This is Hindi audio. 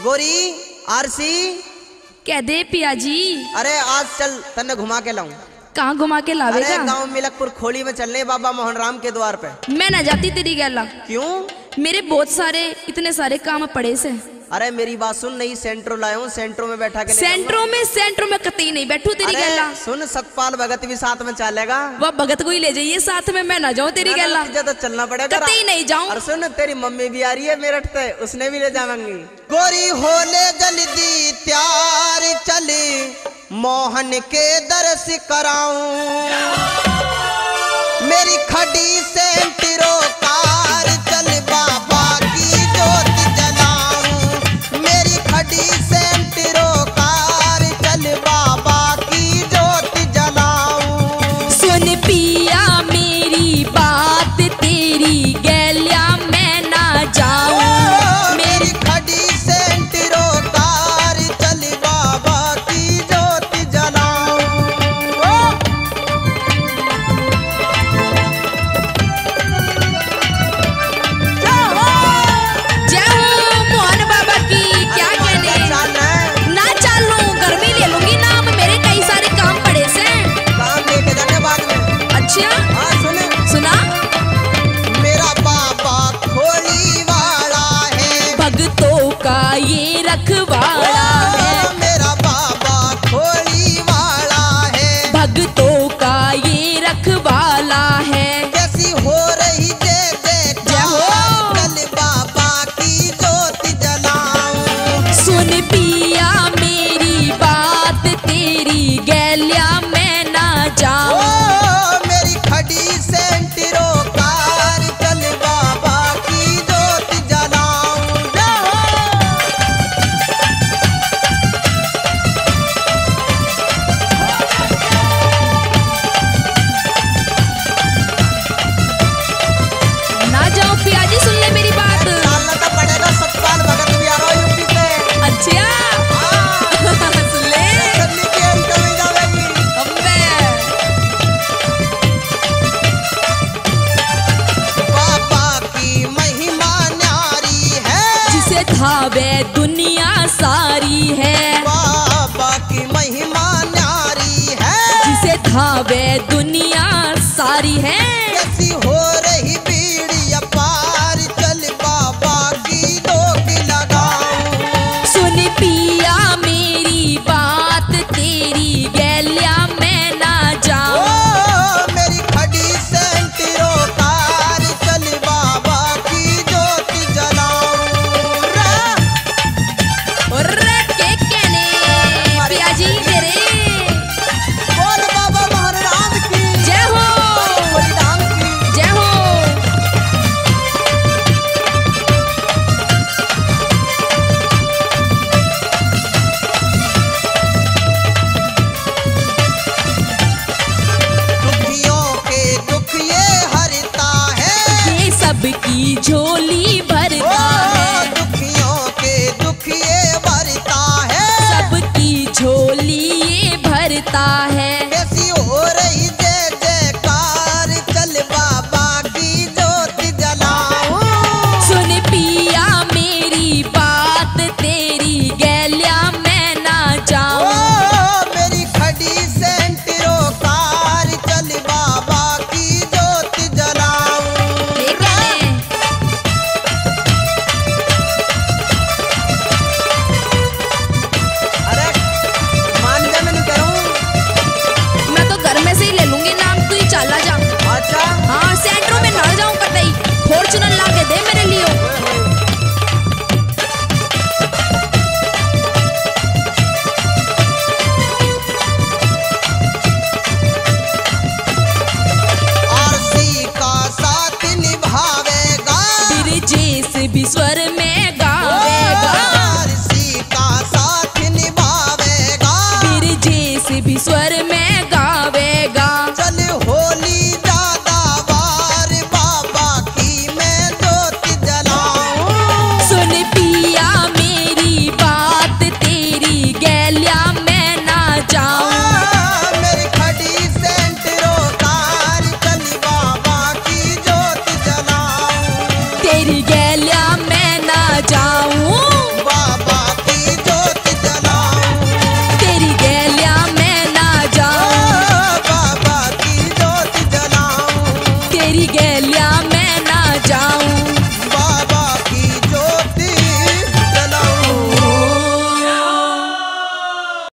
गोरी आरसी कह दे पिया जी। अरे आज चल तन्ने घुमा के लाऊं। कहाँ घुमा के लावेगा? गांव मिलकपुर खोली में चलने बाबा मोहन राम के द्वार पे। मैं ना जाती तेरी गैला। क्यों? मेरे बहुत सारे इतने सारे काम पड़े से। अरे मेरी बात सुन, नई सेंट्रो लाया हूँ, सेंट्रो में बैठा के सेंट्रो में कतई नहीं बैठू तेरी गैला। सुन सतपाल भगत भी साथ में चलेगा। वह भगत को ही ले जाइए साथ में, मैं ना जाऊँ तेरी गैला। तो चलना पड़ेगा, कतई नहीं जाऊँ। और सुन तेरी मम्मी भी आ रही है मेरठ से, उसने भी ले जाऊंगी। गोरी होले जल्दी तैयार चली, मोहन के दर्श कराऊं, मेरी खड़ी सेंट्रो कार चल बाबा की जोत जलाऊं, मेरी खड़ी सेंट्रो कार चल बाबा की जोत जलाऊं। सुन पिया मेरी बात, तेरी गैलिया मैं ना जाऊं, मेरी खड़ी सेंट्रो कार चल बाबा की जोत जलाऊं। ये रखवाला है, मेरा बाबा खोली वाला है, भक्तों का ये रखवाला है। कैसी हो रही जय चल बाबा की जोत जलाऊं। सुन पिया मेरी बात, तेरी गैलिया मैं ना जाऊं, मेरी खड़ी सेंट्रो कार चल बाबा की जोत जलाऊं। धावे दुनिया सारी है, बाबा की महिमा न्यारी है, जिसे धावे दुनिया सारी है।